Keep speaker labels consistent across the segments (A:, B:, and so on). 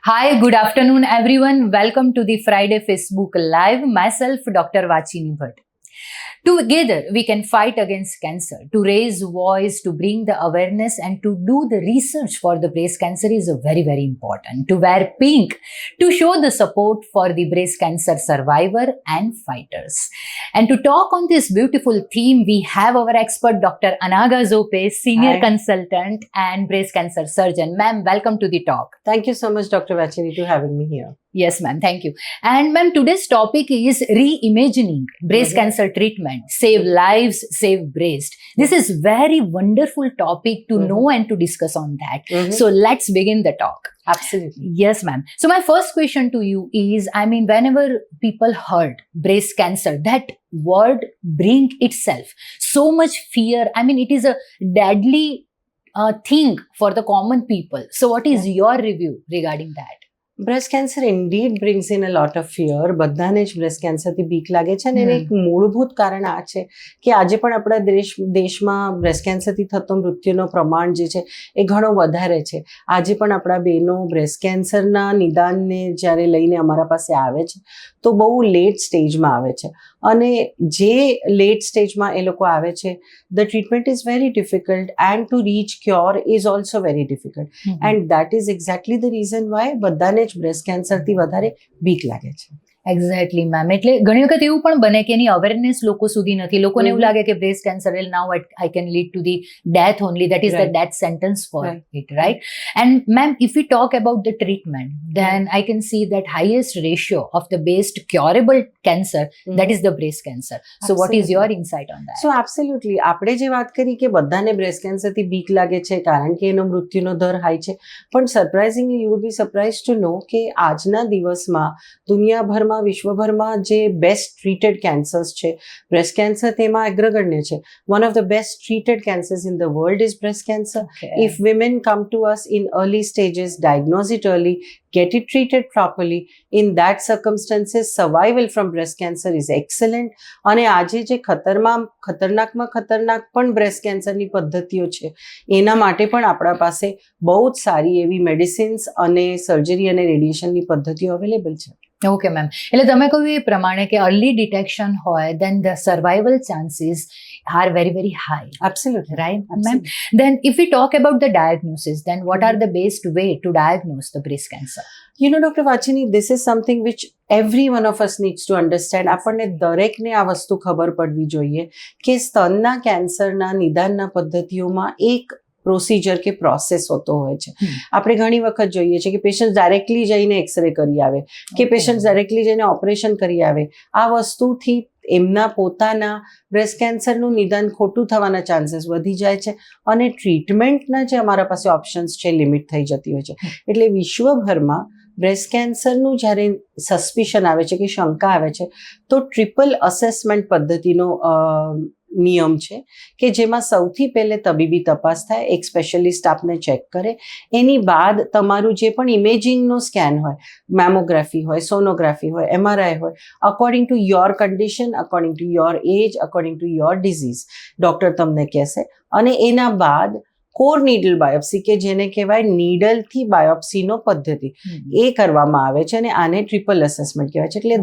A: Hi, good afternoon, everyone. Welcome to the Friday Facebook Live. Myself, Dr. Vachini Bhatt. Together, we can fight against cancer. To raise voice, to bring the awareness, and to do the research for the breast cancer is very, very important. To wear pink, to show the support for the breast cancer survivor and fighters. And to talk on this beautiful theme, we have our expert, Dr. Anaga Zope, senior consultant and breast cancer surgeon. Ma'am, welcome to the talk.
B: Thank you so much, Dr. Vachini, to having me here.
A: Yes, ma'am. Thank you. And ma'am, today's topic is reimagining breast cancer treatment. Save lives, save breast. This is very wonderful topic to know and to discuss on that. So let's begin the talk.
B: Absolutely.
A: Yes, ma'am. So my first question to you is, whenever people heard breast cancer, that word bring itself so much fear. It is a deadly thing for the common people. So what is your review regarding that?
B: Breast cancer indeed brings in a lot of fear. બધાને જ breast કેન્સરથી બીક લાગે છે અને એને એક મૂળભૂત કારણ આ છે કે આજે પણ આપણા દેશમાં બ્રેસ્ટ કેન્સરથી થતો મૃત્યુનો પ્રમાણ જે છે એ ઘણો વધારે છે. આજે પણ આપણા બહેનો બ્રેસ્ટ કેન્સરના નિદાનને જ્યારે લઈને અમારા પાસે આવે છે તો બહુ લેટ સ્ટેજમાં આવે છે અને જે લેટ સ્ટેજમાં એ લોકો આવે છે the treatment is very difficult and to reach cure is also very difficult and that is exactly the reason Y બધાને જ બ્રેસ્ટ કેન્સરથી વધારે બીક લાગે છે.
A: Exactly ma'am. એટલે ઘણી વખત એવું પણ બને કે એની અવેરનેસ લોકો સુધી નથી. લોકોને એવું લાગે કે breast cancer will now I can lead to the death only. That is the death sentence four it, right? And ma'am, if V talk about the treatment, then I can see that highest ratio of the best curable cancer, that is the breast cancer. So what is your insight on that?
B: So absolutely. આપણે જે વાત કરી કે બધાને breast કેન્સરથી બીક લાગે છે કારણ કે એનો મૃત્યુનો દર હાઈ છે, પણ surprisingly you would be surprise to know કે આજના દિવસમાં દુનિયાભરમાં વિશ્વભરમાં જે બેસ્ટ ટ્રીટેડ કેન્સર્સ છે, બ્રેસ્ટ કેન્સર તેમાં અગ્રગણ્ય છે. One of the best treated cancers in the world is breast cancer. If women come to us in early stages, diagnose it early, get it treated properly, in that circumstances survival from breast cancer is excellent. અને આજે જે ખતરનાકમાં ખતરનાક પણ breast કેન્સરની પદ્ધતિઓ છે એના માટે પણ આપણા પાસે બહુ જ સારી એવી મેડિસિન્સ અને સર્જરી અને રેડિયેશનની પદ્ધતિઓ અવેલેબલ છે.
A: Okay ma'am. એટલે તમે કહ્યું એ પ્રમાણે કે અર્લી ડિટેક્શન હોય then the survival chances are very, very high.
B: Absolutely.
A: Right, ma'am? Then if we talk about the diagnosis, then what are the best way to diagnose the breast cancer?
B: You know, Dr. Vachini, this is something which every one of us needs to understand. આપણને દરેકને આ વસ્તુ ખબર પડવી જોઈએ કે સ્તનના કેન્સરના નિદાનના પદ્ધતિઓમાં એક પ્રોસિજર કે પ્રોસેસ હોતો હોય છે. આપણે ઘણી વખત જોઈએ છે કે પેશન્ટ ડાયરેક્ટલી જઈને એક્સરે કરી આવે કે પેશન્ટ ડાયરેક્ટલી જઈને ઓપરેશન કરી આવે. આ વસ્તુથી એમના પોતાના બ્રેસ્ટ કેન્સરનું નિદાન ખોટું થવાના ચાન્સીસ વધી જાય છે અને ટ્રીટમેન્ટના જે અમારા પાસે ઓપ્શન્સ છે લિમિટ થઈ જતી હોય છે. એટલે વિશ્વભરમાં બ્રેસ્ટ કેન્સરનું જ્યારે સસ્પિશન આવે છે કે શંકા આવે છે તો ટ્રિપલ અસેસમેન્ટ પદ્ધતિનો નિયમ છે કે જેમાં સૌથી પહેલે તબીબી તપાસ થાય, એક સ્પેશિયલિસ્ટ આપને ચેક કરે, એની બાદ તમારું જે પણ ઇમેજિંગનો સ્કેન હોય, મેમોગ્રાફી હોય, સોનોગ્રાફી હોય, MRI હોય, according to your condition, according to your age, according to your disease doctor તમને કહેશે અને એના બાદ કોર નીડલ બાયોપ્સી કે જેને કહેવાય નીડલથી બાયોપ્સીનો પદ્ધતિ એ કરવામાં આવે છે અને આને ટ્રિપલ અસેસમેન્ટ કહેવાય છે. એટલે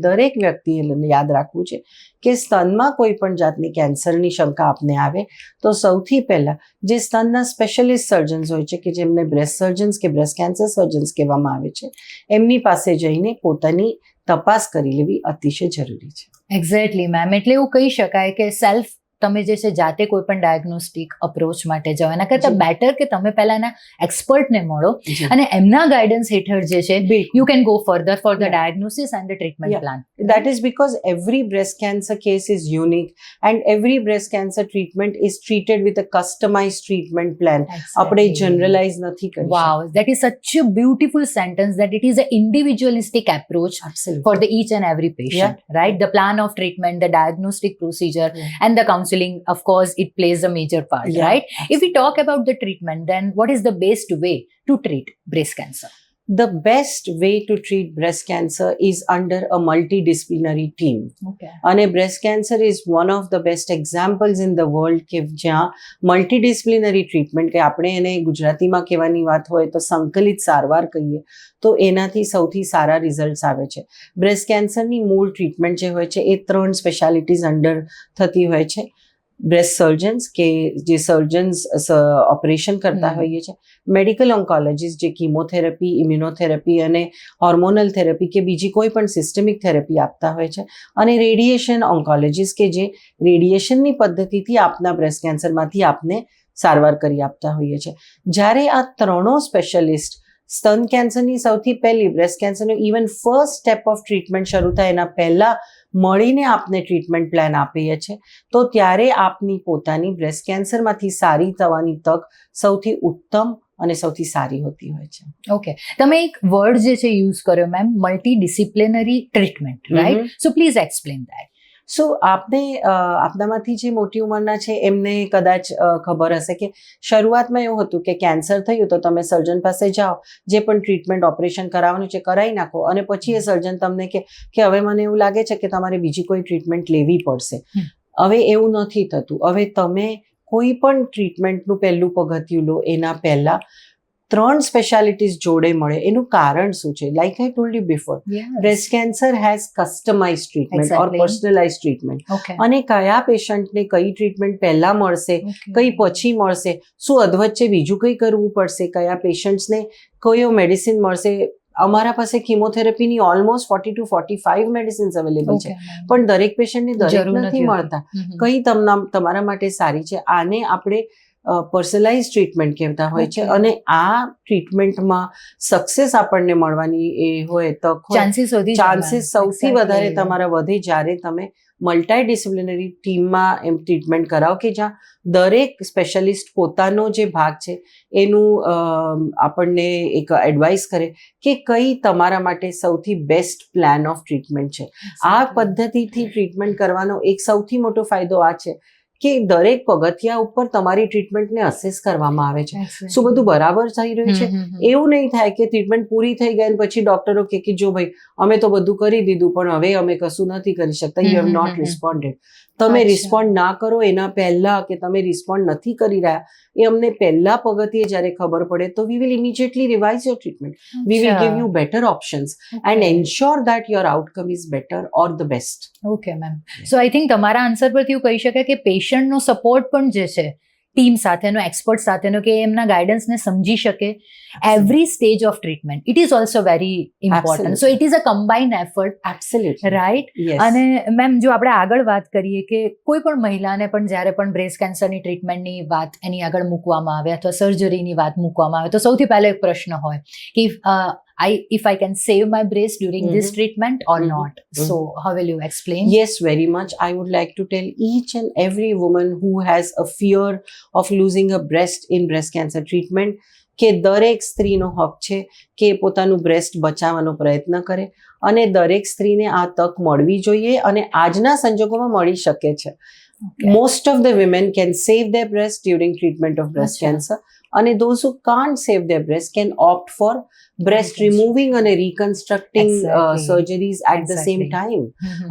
B: દરેક વ્યક્તિએ યાદ રાખવું છે કે સ્તનમાં કોઈ પણ જાતની કેન્સરની શંકા આપને આવે તો સૌથી પહેલાં જે સ્તનના સ્પેશિયલિસ્ટ સર્જન્સ હોય છે કે જેમને બ્રેસ્ટ સર્જન્સ કે બ્રેસ્ટ કેન્સર સર્જન્સ કહેવામાં આવે છે એમની પાસે જઈને પોતાની તપાસ કરી લેવી અતિશય જરૂરી છે.
A: Exactly ma'am. એટલે એવું કહી શકાય કે સેલ્ફ તમે જે છે જાતે કોઈ પણ ડાયગ્નોસ્ટિક અપ્રોચ માટે જાઓ એના કરતાં બેટર કે તમે પહેલાના એક્સપર્ટને મળો અને એમના ગાઈડન્સ હેઠળ જે છે you can go further for the diagnosis and the treatment plan.
B: That is because every breast cancer case is unique and every breast cancer treatment is treated with a customized treatment plan. આપણે generalize નથી કરી.
A: Wow, that is such a beautiful sentence that it is an individualistic approach for the each and every patient, right? The plan of treatment, the diagnostic procedure and the counseling, of course, it plays a major part, right? If we talk about the treatment, then what is the best way to treat breast cancer?
B: The best way to treat breast cancer is under a multidisciplinary team.
A: Okay
B: અને breast cancer is one of the best examples in the world કે જ્યાં multidisciplinary treatment કે આપણે એને ગુજરાતીમાં કહેવાની વાત હોય તો સંકલિત સારવાર કહીએ તો એનાથી સૌથી સારા રિઝલ્ટ્સ આવે છે. બ્રેસ્ટ કેન્સરની મૂળ ટ્રીટમેન્ટ જે હોય છે એ 3 સ્પેશિયાલિટીઝ અંડર થતી હોય છે. બ્રેસ્ટ સર્જન્સ કે જે સર્જન્સ ઓપરેશન કરતા હોઈએ છે, મેડિકલ ઓન્કોલોજીસ્ટ જે કીમોથેરાપી, ઇમ્યુનોથેરાપી અને હોર્મોનલ થેરાપી કે બીજી કોઈ પણ સિસ્ટમિક થેરાપી આપતા હોય છે, અને રેડિયેશન ઓન્કોલોજીસ્ટ કે જે રેડિયેશનની પદ્ધતિથી આપના બ્રેસ્ટ કેન્સરમાંથી આપને સારવાર કરી આપતા હોઈએ છે. જ્યારે આ ત્રણો સ્પેશિયાલિસ્ટ સ્તન કેન્સરની સૌથી પહેલી, બ્રેસ્ટ કેન્સરનું even first step of treatment શરૂ થાય એના પહેલાં મળીને આપને ટ્રીટમેન્ટ પ્લાન આપીએ છીએ તો ત્યારે આપની પોતાની બ્રેસ્ટ કેન્સરમાંથી સારી થવાની તક સૌથી ઉત્તમ અને સૌથી સારી હોતી હોય છે.
A: ઓકે, તમે એક વર્ડ જે છે યુઝ કર્યો ma'am, multidisciplinary treatment, right? So please explain that.
B: So આપનામાંથી જે મોટી ઉંમરના છે એમને કદાચ ખબર હશે કે શરૂઆતમાં એવું હતું કે કેન્સર થયું તો તમે સર્જન પાસે જાઓ, જે પણ ટ્રીટમેન્ટ ઓપરેશન કરાવવાનું છે કરાવી નાખો, અને પછી એ સર્જન તમને કે હવે મને એવું લાગે છે કે તમારે બીજી કોઈ ટ્રીટમેન્ટ લેવી પડશે. હવે એવું નથી થતું. હવે તમે કોઈ પણ ટ્રીટમેન્ટનું પહેલું પગથિયું લો એના પહેલાં 3 સ્પેશિયાલિટીઝ જોડે મળે. એનું કારણ શું છે? Like I told you before, breast cancer has customize treatment or personalize treatment. અને કયા પેશન્ટને કઈ ટ્રીટમેન્ટ પહેલા મળશે, કઈ પછી મળશે, શું અધવચ્ચે બીજું કંઈ કરવું પડશે, કયા પેશન્ટ્સને કયો મેડિસિન મળશે. અમારા પાસે કીમોથેરાપીની ઓલમોસ્ટ 40 to 45 મેડિસિન્સ અવેલેબલ છે, પણ દરેક પેશન્ટને દરેક નથી મળતા. કઈ તમારા માટે સારી છે, આને આપણે પર્સનલાઇઝ ટ્રીટમેન્ટ કહેતા હોય છે. અને આ ટ્રીટમેન્ટમાં સક્સેસ આપણને મળવાની એ હોય તક હોય, ચાન્સીસ સૌથી વધારે તમારા વધે જ્યારે તમે મલ્ટીડિસિપ્લિનરી ટીમમાં એમ ટ્રીટમેન્ટ કરાવો કે જ્યાં દરેક સ્પેશિયાલિસ્ટ પોતાનો જે ભાગ છે એનું આપણને એક એડવાઇસ કરે કે કઈ તમારા માટે સૌથી બેસ્ટ પ્લાન ઓફ ટ્રીટમેન્ટ છે. આ પદ્ધતિથી ટ્રીટમેન્ટ કરવાનો એક સૌથી મોટો ફાયદો આ છે કે દરેક પગથિયા ઉપર તમારી ટ્રીટમેન્ટને અસેસ કરવામાં આવે છે. શું બધું બરાબર થઈ રહ્યું છે? એવું નહીં થાય કે ટ્રીટમેન્ટ પૂરી થઈ ગઈ અને પછી ડોક્ટરો કે જો ભાઈ અમે તો બધું કરી દીધું પણ હવે અમે કશું નથી કરી શકતા, યુ હેવ નોટ રિસ્પોન્ડેડ. તમે રિસ્પોન્ડ ના કરો એના પહેલા કે તમે રિસ્પોન્ડ નથી કરી રહ્યા એ અમને પહેલા પગથિયે જ્યારે ખબર પડે તો we will immediately revise your treatment. We will give you better options and ensure that your outcome is better or the best.
A: Okay ma'am, so I think તમારા આન્સર પરથી એવું કહી શકાય કે પેશન્ટનો સપોર્ટ પણ જે છે ટીમ સાથેનો, એક્સપર્ટ સાથેનો, કે એમના ગાઈડન્સને સમજી શકે every stage of treatment, it is also very important. So it is a combined effort.
B: Absolutely
A: right. અને મેમ જો આપણે આગળ વાત કરીએ કે કોઈ પણ મહિલાને પણ જ્યારે પણ બ્રેસ્ટ કેન્સરની ટ્રીટમેન્ટની વાત એની આગળ મૂકવામાં આવે અથવા સર્જરીની વાત મૂકવામાં આવે તો સૌથી પહેલો એક પ્રશ્ન હોય કે if I can save my breast during this treatment or not. So how will you explain?
B: Yes, very much. I would like to tell each and every woman who has a fear of losing a breast in breast cancer treatment કે દરેક સ્ત્રીનો હક છે કે પોતાનું breast બચાવવાનો પ્રયત્ન કરે, અને દરેક સ્ત્રીને આ તક મળવી જોઈએ અને આજના સંજોગોમાં મળી શકે છે. Most of the women can save their breast during treatment of breast cancer, and those who can't save their breast can opt for breast removing and reconstructing surgeries at the same time.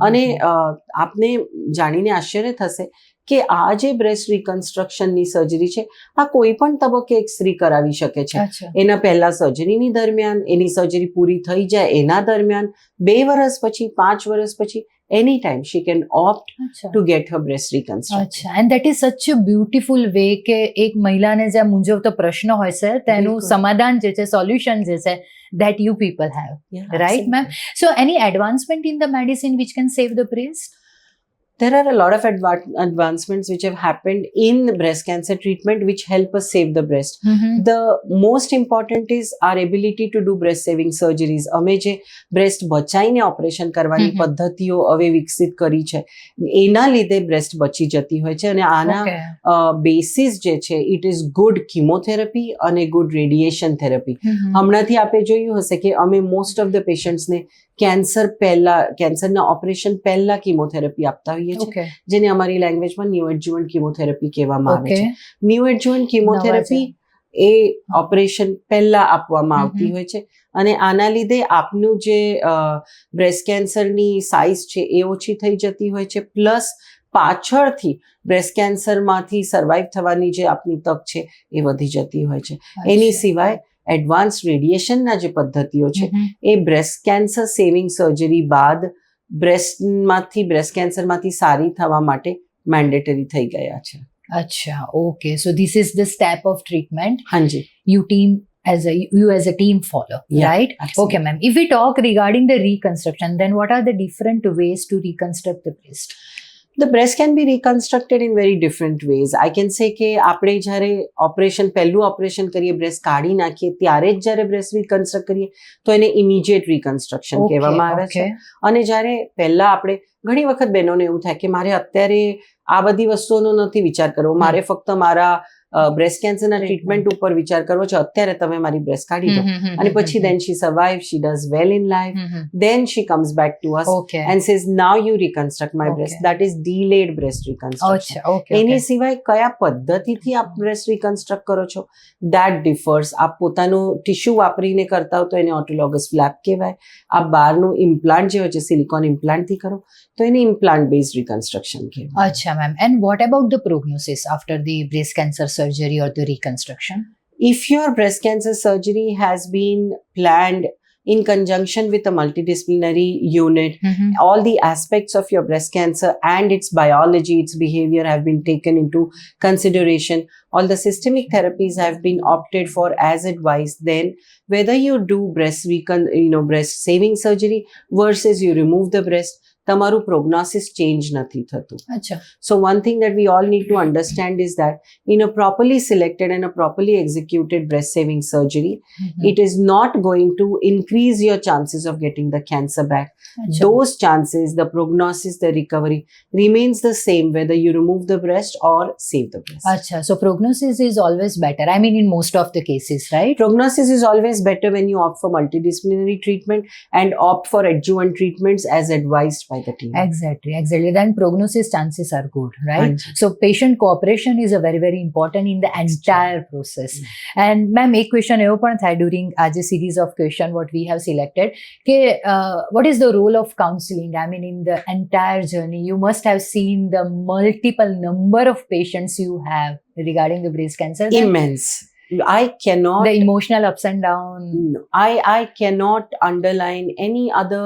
B: અને આપને જાણીને આશ્ચર્ય થશે કે આ જે breast રિકન્સ્ટ્રક્શનની surgery છે આ કોઈ પણ તબક્કે એક સ્ત્રી કરાવી શકે છે. એના પહેલા સર્જરીની દરમિયાન, એની સર્જરી પૂરી થઈ જાય એના દરમિયાન, 2 વર્ષ પછી, 5 વર્ષ પછી, any time she can opt to get her breast reconstructed.
A: And that is such a beautiful way કે એક મહિલાને જે મૂંઝવતો પ્રશ્ન હોય છે તેનું સમાધાન જે છે, સોલ્યુશન જે છે, that you people have. Right, ma'am? So any advancement in the medicine which can save the breast?
B: There are a lot of advancements which have happened in breast cancer treatment which help us save the breast. The most important is our ability to do breast saving surgeries. અમે જે breast બચાઈને operation કરવાની પદ્ધતિઓ હવે વિકસિત કરી છે એના લીધે બ્રેસ્ટ બચી જતી હોય છે. અને આના બેસિસ જે છે ઇટ ઇઝ ગુડ કીમોથેરાપી અને ગુડ રેડિયેશન થેરાપી. હમણાંથી આપણે જોયું હશે કે અમે મોસ્ટ ઓફ ધ પેશન્ટ્સને કેન્સરના ઓપરેશન પહેલા કીમોથેરાપી આપતા હોઈએ છીએ, જેને અમારી લેંગ્વેજમાં ન્યૂ એડજુવન્ટ કીમોથેરાપી કહેવામાં આવે છે. ન્યૂ એડજુવન્ટ કીમોથેરાપી એ ઓપરેશન પહેલા આપવામાં આવતી હોય છે અને આના લીધે આપનું જે બ્રેસ્ટ કેન્સરની સાઇઝ છે એ ઓછી થઈ જતી હોય છે, પ્લસ પાછળથી બ્રેસ્ટ કેન્સરમાંથી સર્વાઈવ થવાની જે આપની તક છે એ વધી જતી હોય છે. એની સિવાય એડવાન્સ રેડિયેશનના જે પદ્ધતિઓ છે એ બ્રેસ્ટ કેન્સર સેવિંગ સર્જરી બાદ બ્રેસ્ટ કેન્સરમાંથી સારી થવા માટે મેન્ડેટરી થઈ ગયા છે.
A: અચ્છા, okay. So this is the step of treatment
B: હાજી.
A: you as a team follow,
B: Yeah,
A: right?
B: absolutely.
A: Okay, ma'am. If we talk regarding the reconstruction, then what are the different ways to reconstruct the breast?
B: The breast can be reconstructed in very different ways. I can say કે આપણે જ્યારે પહેલું operation કરીએ, breast કાઢી નાખીએ, ત્યારે જ જ્યારે બ્રેસ્ટ રિકન્સ્ટ્રક્ટ કરીએ તો એને ઇમિડિયેટ રિકન્સ્ટ્રક્શન કહેવામાં આવે છે. અને જ્યારે પહેલા આપણે ઘણી વખત બહેનોને એવું થાય કે મારે અત્યારે આ બધી વસ્તુઓનો નથી વિચાર કરવો, મારે ફક્ત મારા બ્રેસ્ટ કેન્સરના ટ્રીટમેન્ટ ઉપર વિચાર કરવો છે, અત્યારે તમે મારી બ્રેસ્ટ કાઢી દો. અને પછી then she survives, she does well in life, then she comes back to us and says now you reconstruct my breast. That is delayed breast reconstruction. એની સિવાય કયા પદ્ધતિથી આપ બ્રેસ્ટ રિકન્સ્ટ્રક્ટ કરો છો that differs. આપ પોતાનું ટિશ્યુ વાપરીને કરતા હો તો એને ઓટોલોગસ ફ્લેપ કહેવાય. આપ બહારનું ઇમ્પ્લાન્ટ જે હોય છે સિલિકોન ઇમ્પ્લાન્ટથી કરો તો એને ઇમ્પ્લાન્ટ બેઝડ રિકન્સ્ટ્રક્શન કહેવાય.
A: અચ્છા ma'am. And what about the prognosis after the breast cancer surgery or the reconstruction?
B: If your breast cancer surgery has been planned in conjunction with a multidisciplinary unit, all the aspects of your breast cancer and its biology, its behavior have been taken into consideration, all the systemic therapies have been opted for as advised, then whether you do breast saving surgery versus you remove the breast, તમારું પ્રોગ્નોસિસ change નથી થતું.
A: અચ્છા.
B: So one thing that we all need to understand is that in a properly selected and a properly executed breast saving surgery, it is not going to increase your chances of getting the cancer back.
A: Achha.
B: Those chances, the prognosis, the recovery remains the same whether you remove the breast or save the breast.
A: Acha. So prognosis is always better. I mean, in most of the cases, right?
B: Prognosis is always better when you opt for multidisciplinary treatment and opt for adjuvant treatments as advised by the team.
A: Exactly. Then prognosis chances are good, right?
B: Anji.
A: So patient cooperation is a very, very important in the entire process. And ma'am, a question evo પણ થાય during as a series of question what we have selected કે what is the role of counseling? I mean, in the entire journey, you must have seen the multiple number of patients you have regarding the breast cancer.
B: Immense. I cannot.
A: The emotional ups and downs.
B: No, I cannot underline any other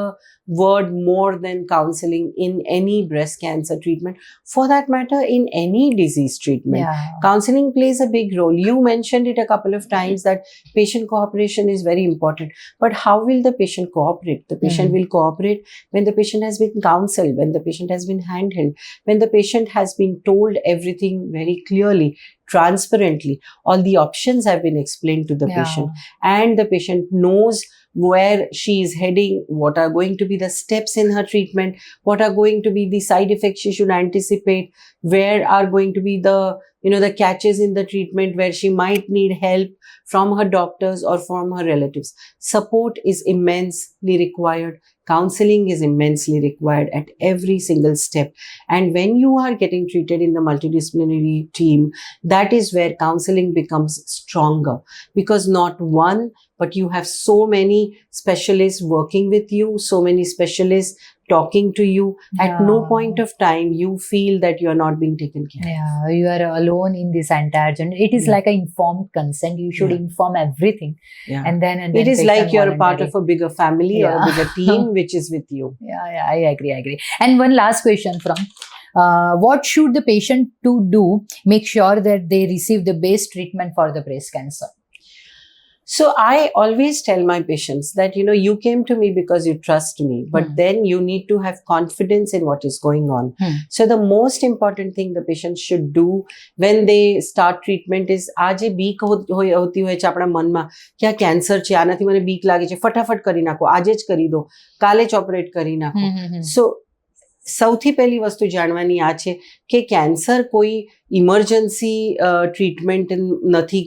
B: word more than counseling in any breast cancer treatment. For that matter, in any disease treatment,
A: Yeah.
B: counseling plays a big role. You mentioned it a couple of times that patient cooperation is very important. But how will the patient cooperate? The patient will cooperate when the patient has been counseled, when the patient has been handheld, when the patient has been told everything very clearly, transparently. All the options have been explained to the patient, and the patient knows where she is heading, what are going to be the steps in her treatment, what are going to be the side effects she should anticipate, where are going to be the the catches in the treatment where she might need help from her doctors or from her relatives. Support is immensely required. Counseling is immensely required at every single step. And when you are getting treated in the multidisciplinary team, that is where counseling becomes stronger, because not one, but you have so many specialists working with you, so many specialists talking to you. At no point of time you feel that you are not being taken care of.
A: Yeah, you are alone in this entire journey. It is like an informed consent. You should inform everything.
B: Yeah.
A: And then
B: It is like you're a part of a bigger family or a bigger team which is with you.
A: Yeah, I agree. And one last question from what should the patient to do make sure that they receive the best treatment for the breast cancer?
B: So I always tell my patients that, you came to me because you trust me, but then you need to have confidence in what is going on. So the most important thing the patient should do when they start treatment is आज beak होती હોય છે આપણા મનમાં કે આ cancer છે, આનાથી મને બીક લાગે છે, ફટાફટ કરી નાખો, આજે જ કરી દો, કાલે જ ઓપરેટ કરી નાખો. So સૌથી પહેલી વસ્તુ જાણવાની આ છે કે કેન્સર કોઈ ઇમરજન્સી ટ્રીટમેન્ટ નથી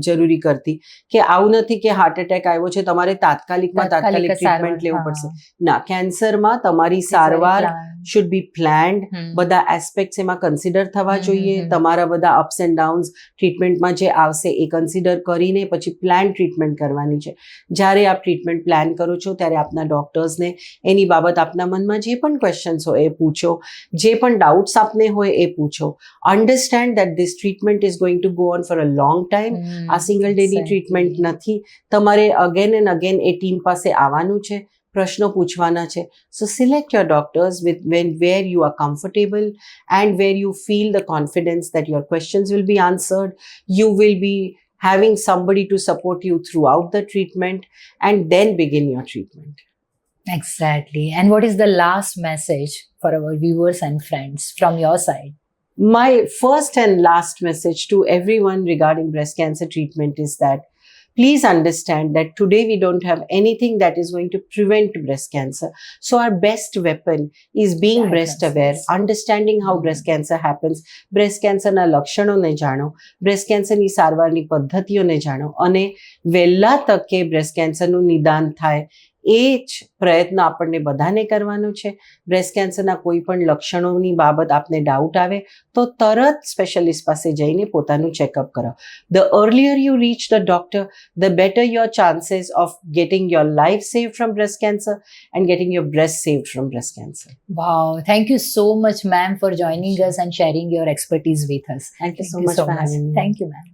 B: જરૂરી કરતી, કે આવું નથી કે હાર્ટ એટેક આવ્યો છે તમારે તાત્કાલિક ટ્રીટમેન્ટ લેવું પડશે. ના, કેન્સરમાં તમારી સારવાર શુડ બી પ્લાન્ડ. બધા એસ્પેક્ટ્સ એમાં કન્સિડર થવા જોઈએ. તમારા બધા અપ્સ એન્ડ ડાઉન્સ ટ્રીટમેન્ટમાં જે આવશે એ કન્સિડર કરીને પછી પ્લાન ટ્રીટમેન્ટ કરવાની છે. જ્યારે આપ ટ્રીટમેન્ટ પ્લાન કરો છો ત્યારે આપના ડોક્ટર્સને એની બાબત આપના મનમાં જે પણ ક્વેશ્ચન્સ હોય એ પૂછો, જે પણ ડાઉટ્સ આપને હોય એ પૂછો. Understand that this treatment is going to go on for a long time. આ સિંગલ ડેની ટ્રીટમેન્ટ નથી. તમારે again and again A team પાસે આવવાનું છે, પ્રશ્નો પૂછવાના છે. So select your doctors where you are comfortable and where you feel the confidence that your questions will be answered. You will be having somebody to support you throughout the treatment, and then begin your treatment.
A: Exactly. And what is the last message for our viewers and friends from your side?
B: My first and last message to everyone regarding breast cancer treatment is that please understand that today we don't have anything that is going to prevent breast cancer. So our best weapon is being breast aware, understanding how breast cancer happens, breast cancer ના લક્ષણોને જાણો, breast cancer ની સારવારની પદ્ધતિઓને જાણો અને વહેલા તકે breast cancer નું નિદાન થાય એ જ પ્રયત્ન આપણને બધાને કરવાનો છે. બ્રેસ્ટ કેન્સરના કોઈ પણ લક્ષણોની બાબત આપને ડાઉટ આવે તો તરત સ્પેશિયાલિસ્ટ પાસે જઈને પોતાનું ચેકઅપ કરાવો. The earlier you reach the doctor, the better your chances of getting your life save from breast cancer and getting your breast save from breast cancer.
A: Wow. Thank you so much, ma'am, for joining us and sharing your expertise with us.
B: Thank you so much for having me.
A: Thank you, ma'am.